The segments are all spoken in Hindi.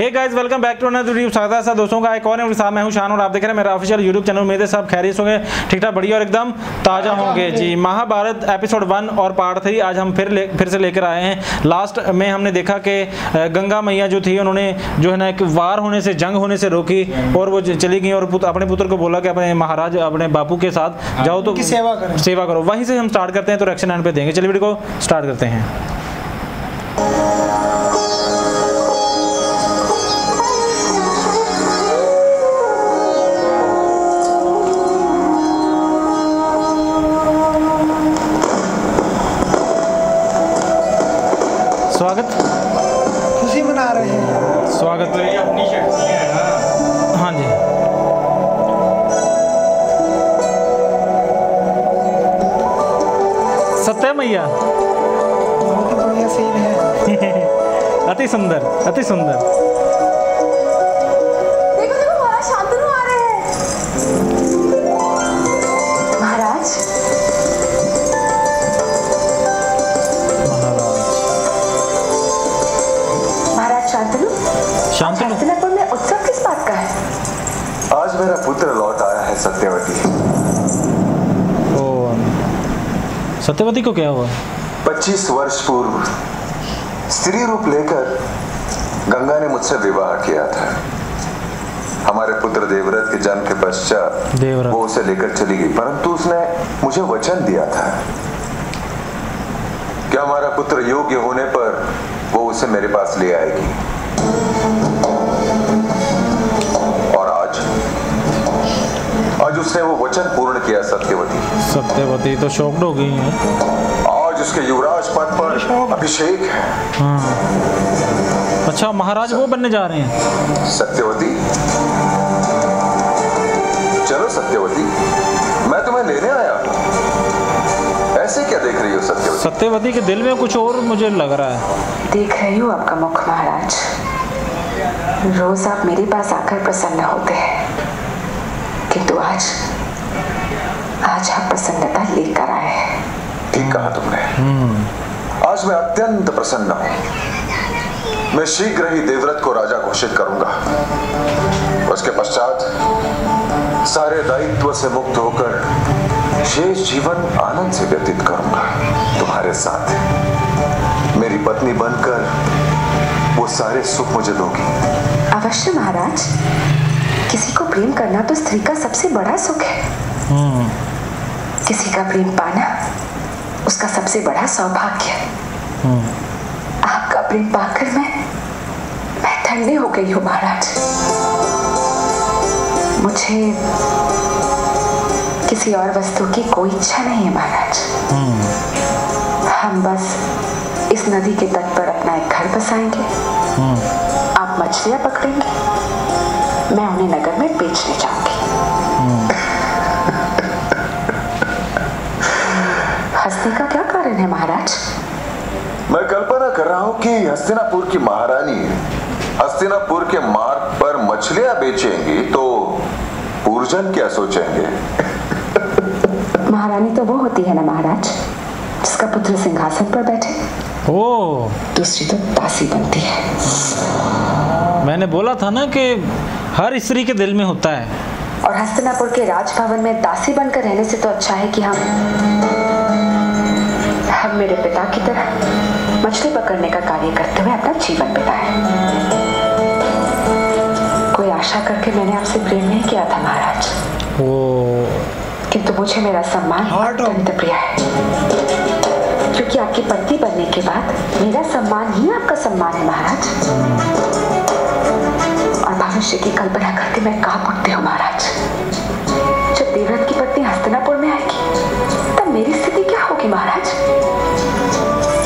Hey guys, welcome back to another video. स्वागत है दोस्तों का एक और नए साथ। मैं हूं शान और आप देख रहे हैं मेरा ऑफिशियल यूट्यूब चैनल। मेरे सब खैरियत होंगे, ठीक ठाक, बढ़िया और एकदम ताज़ा होंगे जी। महाभारत एपिसोड 1 और पार्ट 3 आज हम फिर से लेकर आए हैं। लास्ट में हमने देखा कि गंगा मैया जो थी उन्होंने जो है ना एक वार होने से, जंग होने से रोकी और वो चली गई और अपने पुत्र को बोला कि अपने महाराज अपने बापू के साथ जाओ तो सेवा करो। वहीं से हम स्टार्ट करते हैं, तो रिएक्शन एंड पे देंगे। चलिए वीडियो को स्टार्ट करते हैं। स्वागत, खुशी मना रहे हैं। स्वागत है अपनी शक्ति है ना। हाँ जी, सत्य मैया बहुत ही बढ़िया सीन है। अति सुंदर, अति सुंदर। देखो देखो महाराज शांतनु आ रहे हैं। महाराज महाराज शांतनु हस्तिनापुर में उत्सव किस बात का है? आज मेरा पुत्र लौट आया है सत्यवती। ओ, सत्यवती को क्या हुआ? 25 वर्ष पूर्व स्त्री रूप लेकर गंगा ने मुझसे विवाह किया था। हमारे पुत्र देवव्रत के जन्म के पश्चात वो उसे लेकर चली गई, परंतु उसने मुझे वचन दिया था कि हमारा पुत्र योग्य होने पर वो उसे मेरे पास ले आएगी। और आज उसने वो वचन पूर्ण किया। सत्यवती तो शॉक्ड हो गई है। आज उसके युवराज पद पर अभिषेक है। अच्छा, महाराज वो बनने जा रहे हैं। सत्यवती, चलो सत्यवती, मैं तुम्हें लेने आया हूँ। ऐसे क्या देख रही हो सत्यवती? सत्यवती के दिल में कुछ और मुझे लग रहा है। देख रही हूँ आपका मुख महाराज। रोज आप मेरे पास आकर प्रसन्न होते हैं, किंतु आज आप प्रसन्नता लेकर आए हैं। ठीक कहा तुमने। आज मैं अत्यंत प्रसन्न हूँ। मैं शीघ्र ही देवव्रत को राजा घोषित करूंगा। उसके पश्चात सारे दायित्व से मुक्त होकर शेष जीवन आनंद से व्यतीत करूंगा तुम्हारे साथ। मेरी पत्नी बनकर वो सारे सुख मुझे दोगी। अवश्य महाराज। किसी को प्रेम करना तो स्त्री का सबसे बड़ा सुख है। किसी का प्रेम पाना उसका सबसे बड़ा सौभाग्य है। आपका प्रेम पाकर मैं धन्य हो गई हूँ महाराज। मुझे किसी और वस्तु की कोई इच्छा नहीं है महाराज। हम बस इस नदी के तट पर अपना एक घर बसाएंगे। आप मछलियां पकड़ेंगे, मैं उन्हें नगर में बेचने जाऊंगी। हंसने का क्या कारण है महाराज? मैं कल्पना कर रहा हूँ कि हस्तिनापुर की महारानी हस्तिनापुर के मार्ग पर मछलियां बेचेंगी तो पूर्वजन क्या सोचेंगे? महारानी तो वो होती है ना महाराज, जिसका पुत्र सिंहासन पर बैठे। ओ, दूसरी तो दासी बनती है। मैंने बोला था ना कि हर स्त्री के दिल में होता है। और हस्तिनापुर के राजभवन में दासी बनकर रहने से तो अच्छा है कि हम मेरे पिता की तरह मछली पकड़ने का कार्य करते हुए अपना जीवन बिताएं। कोई आशा करके मैंने आपसे प्रेम नहीं किया था महाराज। किंतु मुझे मेरा सम्मान अत्यंत प्रिय है, क्योंकि आपकी पत्नी बनने के बाद मेरा सम्मान ही आपका सम्मान है महाराज। और भविष्य की कल्पना करके मैं कांप उठती हूँ महाराज। जब देवव्रत की पत्नी हस्तिनापुर में आएगी तब मेरी स्थिति क्या होगी महाराज?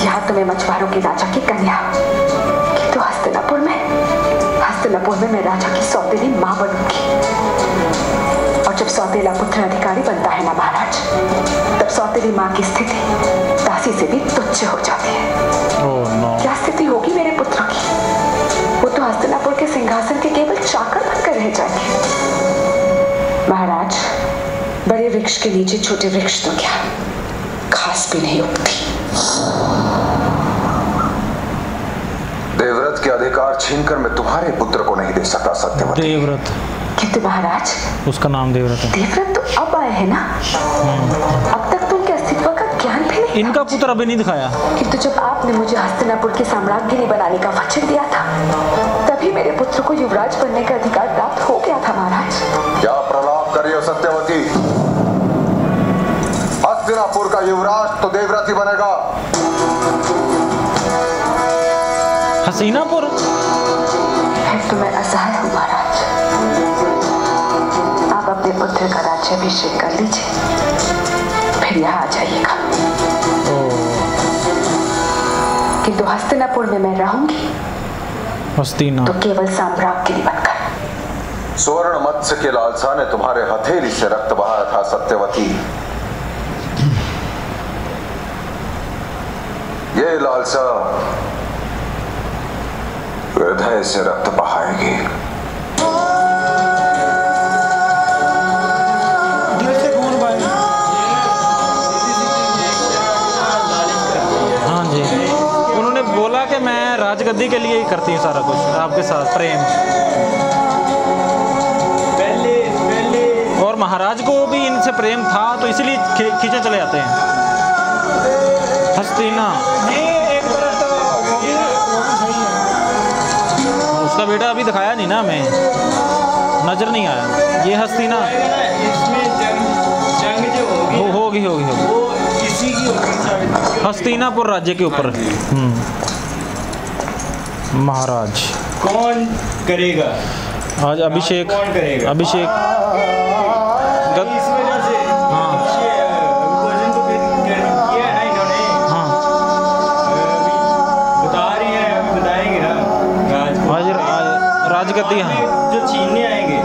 यहाँ तो मैं मछुआरों के राजा की कन्या हूँ, किंतु हस्तिनापुर में मैं राजा की सौतेली माँ बनूंगी। और जब सौतेला पुत्र अधिकारी बनता है ना महाराज, तब सौतेली माँ की स्थिति दासी से भी तुच्छ हो जाती है। क्या स्थिति होगी मेरे पुत्र की? वो तो हस्तिनापुर के सिंहासन के केवल चाकर बनकर रह जाएंगे। महाराज, बड़े वृक्ष के नीचे छोटे वृक्ष तो क्या, घास भी नहीं उगती। देवव्रत के अधिकार अधिकार छीनकर मैं तुम्हारे पुत्र को नहीं दे सकता सत्यवती। देवव्रत, किंतु महाराज, उसका नाम देवव्रत है। देवव्रत तो अब आए हैं ना, अब तक तो उनके अस्तित्व का ज्ञान भी नहीं। इनका पुत्र अभी नहीं दिखाया। किंतु जब आपने मुझे हस्तिनापुर की साम्राज्ञी बनाने का वचन दिया था, तभी मेरे पुत्र को युवराज बनने का अधिकार प्राप्त हो गया था महाराज। क्या प्रलाप कर रही हो सत्यवती? हस्तिनापुर का युवराज तो देवव्रत ही बनेगा। हसीनापुर? फिर तो मैं असहाय हूँ महाराज। आप अपने पुत्र का राज्याभिषेक कर लीजिए, फिर यहाँ आ जाइएगा। किंतु हस्तिनापुर में मैं रहूंगी हस्तिना तो केवल साम्राज्ञी बनकर। स्वर्ण मत्स्य के लालसा ने तुम्हारे हथेली से रक्त बहाया था सत्यवती। ये लालसा हृदय से रक्त बहाएगी। दिल से कौन भाई? हाँ जी, उन्होंने बोला कि मैं राजगद्दी के लिए ही करती हूँ सारा कुछ, आपके साथ प्रेम। और महाराज को भी इनसे प्रेम था तो इसीलिए खींचे चले जाते हैं। हस्तिना उसका बेटा अभी दिखाया नहीं ना, हमें नजर नहीं आया। ये हस्तिना होगी हस्तिनापुर राज्य के ऊपर। महाराज कौन करेगा आज अभिषेक? कौन करेगा? अभिषेक इस वजह से हाँ भोजन तो किया है ना इन्होंने। हाँ अभी बता रही है, अभी बताएंगे ना आज राजगद्दी। हाँ जो छीनने आएंगे।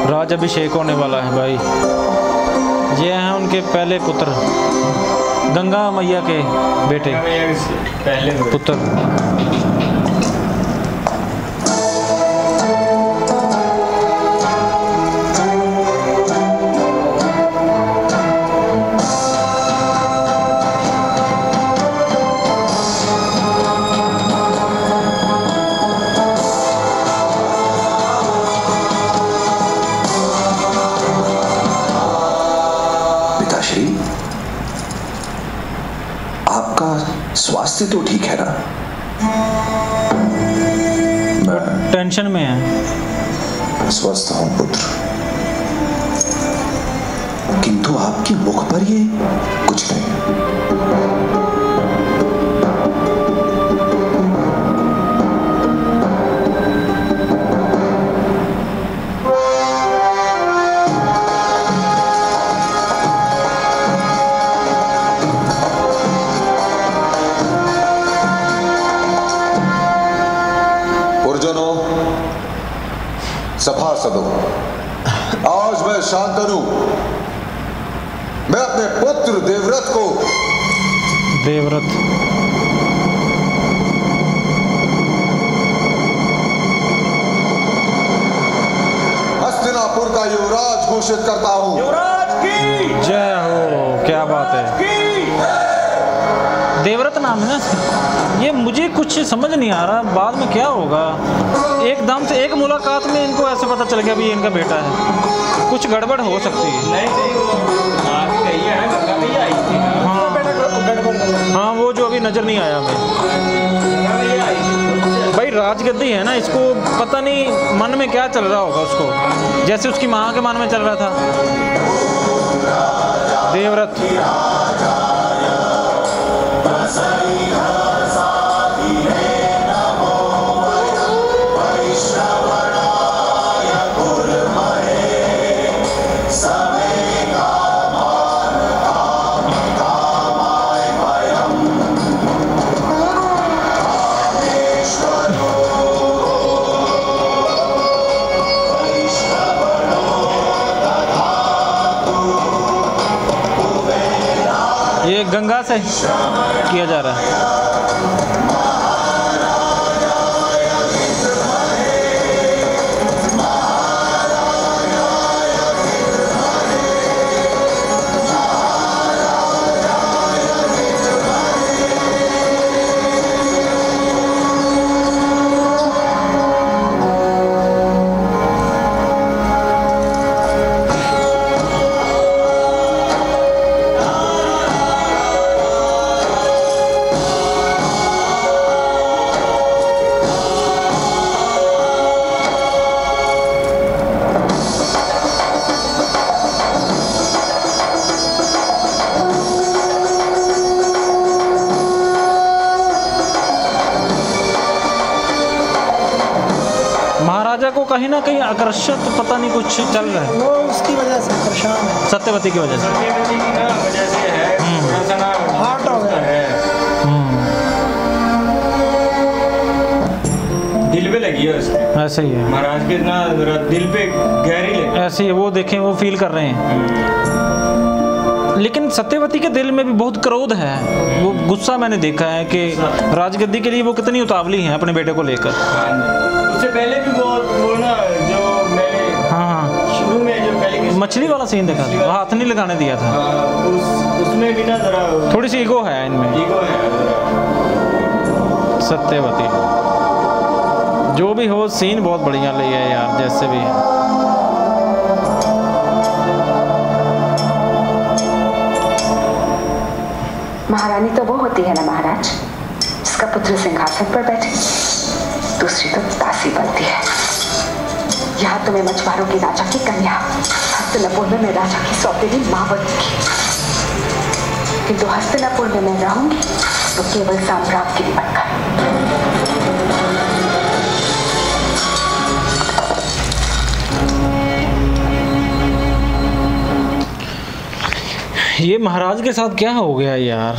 राज अभिषेक होने वाला है भाई। ये हैं उनके पहले पुत्र, गंगा मैया के बेटे पहले पुत्र। पिताश्री, आपका स्वास्थ्य तो ठीक है ना? मैं टेंशन में है। स्वस्थ हूं पुत्र, किंतु आपके मुख पर ये कुछ नहीं। पुरजनों, सभासदों, आज मैं शांतनु, मैं अपने पुत्र देवव्रत को देवव्रत हस्तिनापुर का युवराज घोषित करता हूं। युवराज की जय हो। क्या बात है। देवव्रत नाम है ना। ये मुझे कुछ समझ नहीं आ रहा बाद में क्या होगा। एकदम से एक मुलाकात में इनको ऐसे पता चल गया भी इनका बेटा है। कुछ गड़बड़ हो सकती है। नहीं वो आप कही है ना, गंगा मैया आई थी ना। हाँ वो जो अभी नजर नहीं आया हमें। गंगा मैया आई थी भाई राजगद्दी है ना, इसको पता नहीं मन में क्या चल रहा होगा उसको, जैसे उसकी माँ के मन में चल रहा था। देवव्रत ये गंगा से किया जा रहा है। महाराजा को कहीं ना कहीं आकर्षित पता नहीं कुछ चल रहा है, वो उसकी वजह से परेशान है, सत्यवती की वजह से। सत्यवती की ना वजह से है, थोड़ा सा ना हार्ट हो गया है, दिल पे लगी है उसके। ऐसे ही है, महाराज के ना जरा दिल पे गहरी लगी। ऐसे ही है, वो देखें वो फील कर रहे हैं। लेकिन सत्यवती के दिल में भी बहुत क्रोध है, वो गुस्सा मैंने देखा है कि राजगद्दी के लिए वो कितनी उतावली हैं अपने बेटे को लेकर। उससे पहले भी वो ना जो मैंने हाँ शुरू में जो पहले मछली वाला सीन देखा था, वो हाथ नहीं लगाने दिया था। उसमें भी ना जरा थोड़ी सी ईगो है इनमें। ईगो है सत्यवती जो भी हो, सीन बहुत बढ़िया लिया है यार, जैसे भी है। महारानी तो वो होती है ना महाराज, जिसका पुत्र सिंहासन पर बैठे, दूसरी तो दासी बनती है। यहाँ तो मैं मछुआरों की राजा की कन्या, हस्तिनापुर में मैं राजा की सौतेली माँ बनूंगी, किंतु हस्तिनापुर में मैं रहूंगी तो केवल साम्राज्य बनकर। ये महाराज के साथ क्या हो गया यार,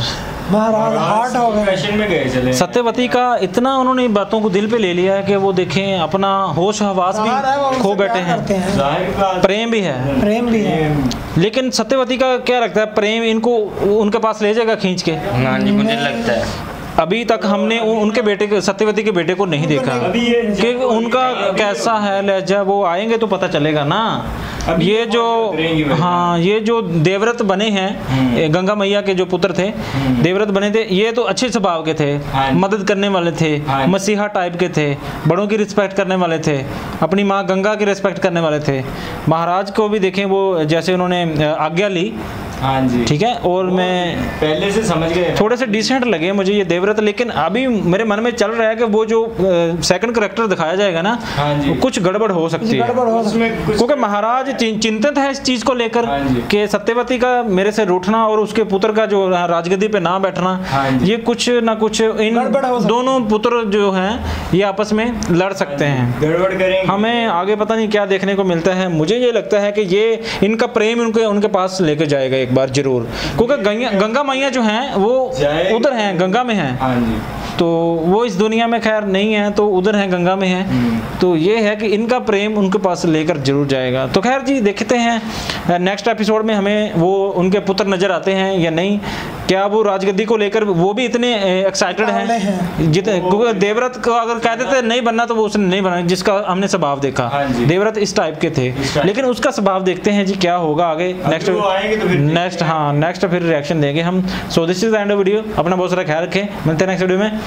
महाराज हार्ट हो गया। फैशन में गए चले। सत्यवती का इतना उन्होंने बातों को दिल पे ले लिया है कि वो देखें अपना होश हवास बाहर है, वो भी उनसे खो बैठे प्यार हैं। करते हैं, जाहिर बात प्रेम भी है, प्रेम भी है। लेकिन सत्यवती का क्या लगता है, प्रेम इनको उनके पास ले जाएगा खींच के? हाँ जी, मुझे लगता है अभी तक हमने उनके बेटे के, सत्यवती के बेटे को नहीं देखा अभी ये कि उनका कैसा है लहजा, वो आएंगे तो पता चलेगा ना। अब ये जो करेंगी भाई। हाँ ये जो देवव्रत बने हैं, गंगा मैया के जो पुत्र थे देवव्रत बने थे, ये तो अच्छे स्वभाव के थे, हाँ। मदद करने वाले थे, हाँ। मसीहा टाइप के थे, बड़ों की रिस्पेक्ट करने वाले थे, अपनी माँ गंगा की रिस्पेक्ट करने वाले थे। महाराज को भी देखें, वो जैसे उन्होंने आज्ञा ली, हाँ जी ठीक है, और मैं पहले से समझ गए थोड़े से डिसेंट लगे मुझे ये देवव्रत। लेकिन अभी मेरे मन में चल रहा है कि वो जो सेकंड करेक्टर दिखाया जाएगा ना, हाँ जी। वो कुछ गड़बड़ हो सकती है, गड़बड़ हो सकती है। उसमें कुछ क्योंकि महाराज चिंतित है इस चीज को लेकर हाँ जी। कि सत्यवती का मेरे से रूठना और उसके पुत्र का जो राजगद्दी पे ना बैठना, हाँ जी। ये कुछ ना कुछ इन गड़बड़ हो सकती है। दोनों पुत्र जो हैं ये आपस में लड़ सकते हैं। गड़बड़ करेंगे। हमें आगे पता नहीं क्या देखने को मिलता है। मुझे ये लगता है कि ये इनका प्रेम उनके पास लेकर जाएगा एक बार जरूर, क्योंकि गंगा मैया जो हैं वो उधर हैं, गंगा में हैं, हाँ जी। तो वो इस दुनिया में खैर नहीं है, तो उधर है, गंगा में है। तो ये है कि इनका प्रेम उनके पास लेकर जरूर जाएगा। तो खैर जी, देखते हैं नेक्स्ट एपिसोड में हमें वो उनके पुत्र नजर आते हैं या नहीं, क्या वो राजगद्दी को लेकर वो भी इतने एक्साइटेड हैं जितने, क्योंकि देवव्रत को अगर कह देते नहीं बनना तो वो उसने नहीं बना, जिसका हमने स्वभाव देखा। हाँ जी। देवव्रत इस टाइप के थे, लेकिन उसका स्वभाव देखते हैं जी क्या होगा आगे नेक्स्ट हाँ नेक्स्ट फिर रिएक्शन देंगे हम। So this is the end of video. अपना बहुत सारा ख्याल रखें, मिलते हैं नेक्स्ट वीडियो में।